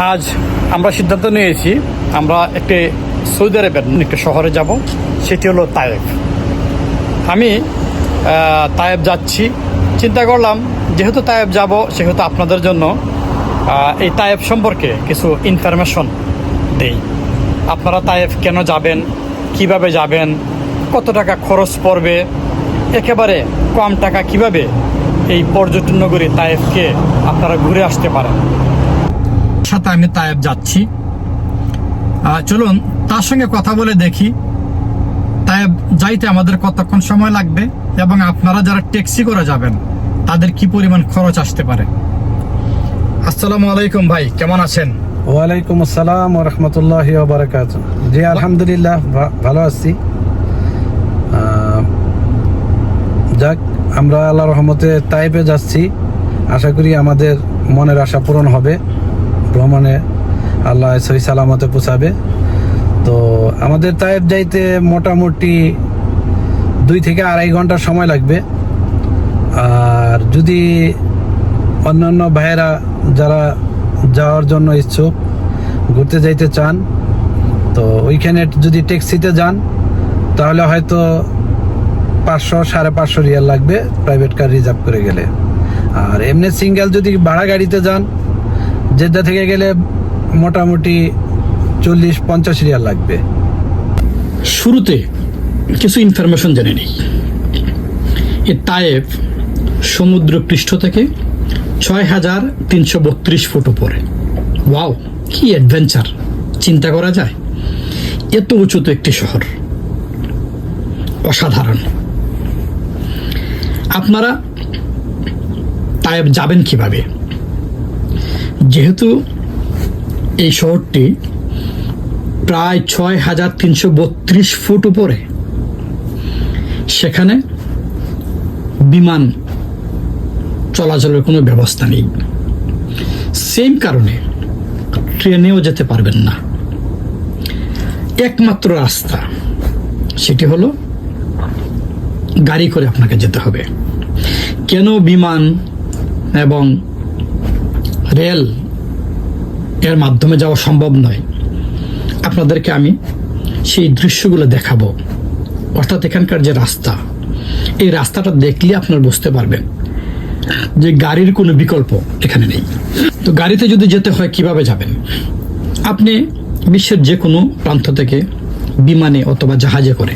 আজ আমরা সিদ্ধান্ত নিয়েছি আমরা একটি সৌদি আরবের একটি শহরে যাব, সেটি হলো তায়েফ। আমি তায়েফ যাচ্ছি, চিন্তা করলাম যেহেতু তায়েফ যাব সেহেতু আপনাদের জন্য এই তায়েফ সম্পর্কে কিছু ইনফরমেশন দেই। আপনারা তায়েফ কেন যাবেন, কিভাবে যাবেন, কত টাকা খরচ পড়বে, একেবারে কম টাকা কিভাবে এই পর্যটন নগরী তায়েফকে আপনারা ঘুরে আসতে পারেন। সাথে আমি তায়েফ যাচ্ছি, চলুন তার সঙ্গে কথা বলে দেখি তায়েফ যাইতে আমাদের কতক্ষণ সময় লাগবে এবং আপনারা যারা ট্যাক্সি করে যাবেন তাদের কি পরিমাণ খরচ আসতে পারে। আসসালামু আলাইকুম ভাই, কেমন আছেন? ওয়ালাইকুম আসসালাম ওয়া রাহমাতুল্লাহি ওয়া বারাকাতুহু। জি আলহামদুলিল্লাহ ভালো আছি। যাক, আমরা আল্লাহর রহমতে তায়েফে যাচ্ছি। আশা করি আমাদের মনের আশা পূরণ হবে, ভ্রমণে আল্লাহ সহি সালামতে পৌঁছাবে। তো আমাদের তায়েফ যাইতে মোটামুটি 2 থেকে 2.5 ঘন্টা সময় লাগবে। আর যদি অন্যান্য ভাইয়েরা যারা যাওয়ার জন্য ইচ্ছুক, ঘুরতে যাইতে চান, তো ওইখানে যদি ট্যাক্সিতে যান তাহলে হয়তো 500-550 রিয়াল লাগবে প্রাইভেট কার রিজার্ভ করে গেলে। আর এমনি সিঙ্গেল যদি ভাড়া গাড়িতে যান, জেদ্দা থেকে গেলে মোটামুটি 40-50 রিয়াল লাগবে। শুরুতে কিছু ইনফরমেশন জেনে নিই। এই তায়েফ সমুদ্র পৃষ্ঠ থেকে 6332 ফুট উপরে। ওয়াও, কি অ্যাডভেঞ্চার! চিন্তা করা যায় এত উঁচুতে একটি শহর, অসাধারণ। আপনারা তায়েফ যাবেন কিভাবে? যেহেতু এই শহরটি প্রায় 6332 ফুট উপরে, সেখানে বিমান চলাচলের কোনো ব্যবস্থা নেই। সেম কারণে ট্রেনেও যেতে পারবেন না। একমাত্র রাস্তা সেটি হলো গাড়ি করে আপনাকে যেতে হবে। কেন বিমান এবং রেল এর মাধ্যমে যাওয়া সম্ভব নয়, আপনাদেরকে আমি সেই দৃশ্যগুলো দেখাবো। অর্থাৎ এখানকার যে রাস্তা, এই রাস্তাটা দেখলে আপনারা বুঝতে পারবেন যে গাড়ির কোনো বিকল্প এখানে নেই। তো গাড়িতে যদি যেতে হয় কিভাবে যাবেন? আপনি বিশ্বের যে কোনো প্রান্ত থেকে বিমানে অথবা জাহাজে করে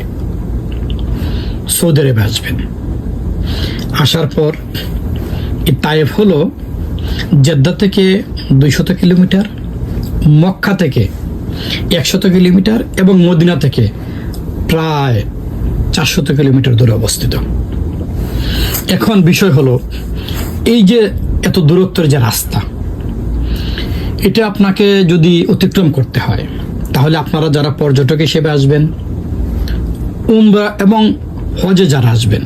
সৌদি আরবে আসবেন। আসার পর এই তায়েফ হলো জেদ্দা থেকে 200 কিলোমিটার, মক্কা থেকে 100 কিলোমিটার এবং মদিনা থেকে প্রায় 400 কিলোমিটার দূরে অবস্থিত। এখন বিষয় হলো, এই যে এত দূরত্বের যে রাস্তা, এটা আপনাকে যদি অতিক্রম করতে হয় তাহলে আপনারা যারা পর্যটক হিসেবে আসবেন, উমরা এবং হজে যারা আসবেন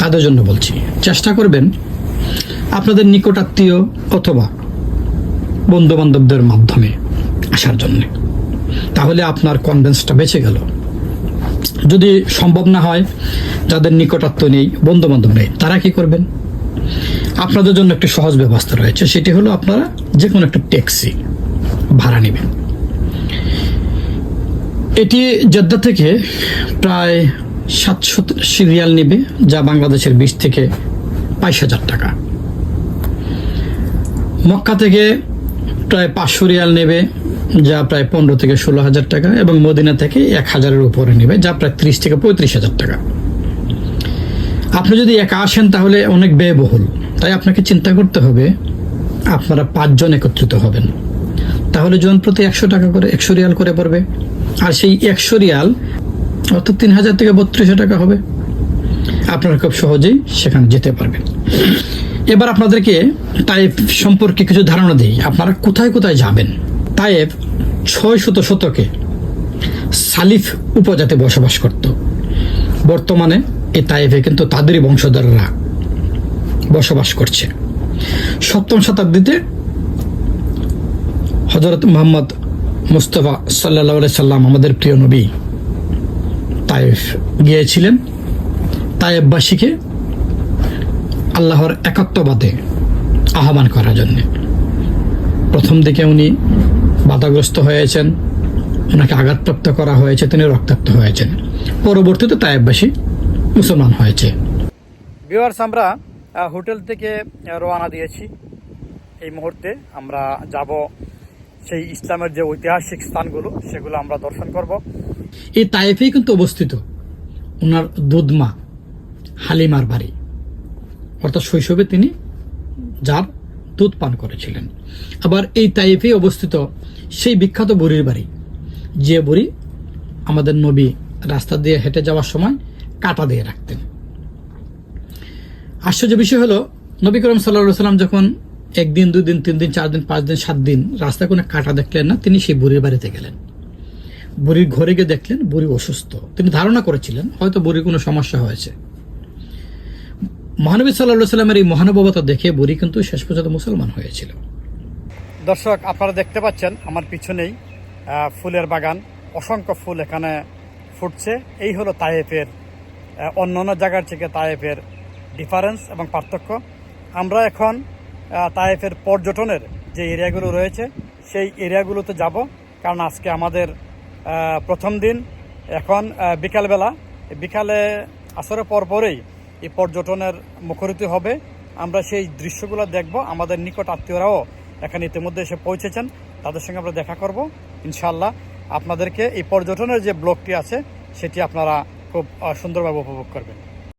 তাদের জন্য বলছি, চেষ্টা করবেন আপনাদের নিকটাত্মীয় অথবা বন্ধু বান্ধবদের মাধ্যমে আসার জন্য। তাহলে আপনার কনভেন্সটা বেঁচে গেল। যদি সম্ভব না হয়, যাদের নিকটাত্মীয় নেই, বন্ধু বান্ধব নেই, তারা কি করবেন? আপনাদের জন্য একটি সহজ ব্যবস্থা রয়েছে, সেটি হলো আপনারা যে কোনো একটা ট্যাক্সি ভাড়া নেবেন। এটি জেদ্দা থেকে প্রায় 700 রিয়াল নেবে, যা বাংলাদেশের 20 থেকে 22,000 টাকা। মক্কা থেকে প্রায় 500 রিয়াল নেবে, যা প্রায় 15 থেকে 16,000 টাকা, এবং মদিনা থেকে 1000-এর উপরে নেবে, যা প্রায় 30 থেকে 35,000 টাকা। আপনি যদি একা আসেন তাহলে অনেক ব্যয়বহুল, তাই আপনাকে চিন্তা করতে হবে আপনারা 5 জন একত্রিত হবেন। তাহলে জন প্রতি 100 টাকা করে, 100 রিয়াল করে পড়বে। আর সেই 100 রিয়াল অর্থাৎ 3000 থেকে 3200 টাকা হবে। আপনারা খুব সহজেই সেখানে যেতে পারবেন। এবার আপনাদেরকে তায়েফ সম্পর্কে কিছু ধারণা দিই, আপনারা কোথায় কোথায় যাবেন। তায়েফ 600 শতকে সালিফ উপজাতি বসবাস করত। বর্তমানে এই তায়েফে কিন্তু তাদেরই বংশধররা বসবাস করছে। 7ম শতাব্দীতে হযরত মুহাম্মদ মুস্তাফা সাল্লাল্লাহু আলাইহি সাল্লাম, আমাদের প্রিয় নবী, তায়েফ গিয়েছিলেন তায়েফবাসীকে আল্লাহর একাত্মবাদে আহ্বান করার জন্য। প্রথম দিকে উনি বাধাগ্রস্ত হয়েছেন, ওনাকে আঘাতপ্রাপ্ত করা হয়েছে, তিনি রক্তাক্ত হয়েছেন। পরবর্তীতে তায়েফবাসী মুসলমান হয়েছে। ভিউয়ার্স, আমরা হোটেল থেকে রওনা দিয়েছি। এই মুহূর্তে আমরা যাব সেই ইসলামের যে ঐতিহাসিক স্থানগুলো, সেগুলো আমরা দর্শন করব। এই তায়েফেই কিন্তু অবস্থিত ওনার দুধমা হালিমার বাড়ি, অর্থাৎ শৈশবে তিনি যার দুধ পান করেছিলেন। আবার এই তায়েফেই অবস্থিত সেই বিখ্যাত বুড়ির বাড়ি, যে বুড়ি আমাদের নবী রাস্তা দিয়ে হেঁটে যাওয়ার সময় কাঁটা দিয়ে রাখতেন। আশ্চর্য বিষয় হলো, নবী করিম সাল্লাল্লাহু আলাইহি ওয়াসাল্লাম যখন 1 দিন 2 দিন 3 দিন 4 দিন 5 দিন 7 দিন রাস্তায় কোনো কাঁটা দেখলেন না, তিনি সেই বুড়ির বাড়িতে গেলেন। বুড়ির ঘরে গিয়ে দেখলেন বুড়ি অসুস্থ। তিনি ধারণা করেছিলেন হয়তো বুড়ির কোনো সমস্যা হয়েছে। মহানবী সাল্লাল্লাহু আলাইহি ওয়াসাল্লামের এই মহানুভবতা দেখে বুড়ি কিন্তু শেষ পর্যন্ত মুসলমান হয়েছিল। দর্শক, আপনারা দেখতে পাচ্ছেন আমার পিছনেই ফুলের বাগান, অসংখ্য ফুল এখানে ফুটছে। এই হলো তায়েফের অন্যান্য জায়গার থেকে তায়েফের ডিফারেন্স এবং পার্থক্য। আমরা এখন তায়েফের পর্যটনের যে এরিয়াগুলো রয়েছে সেই এরিয়াগুলোতে যাব, কারণ আজকে আমাদের প্রথম দিন। এখন বিকালে আসরের পরেই এই পর্যটনের মুখরিত হবে। আমরা সেই দৃশ্যগুলো দেখব। আমাদের নিকট আত্মীয়রাও এখানে ইতিমধ্যে এসে পৌঁছেছেন, তাদের সঙ্গে আমরা দেখা করব ইনশাআল্লাহ। আপনাদেরকে এই পর্যটনের যে ব্লগটি আছে সেটি আপনারা খুব সুন্দরভাবে উপভোগ করবেন।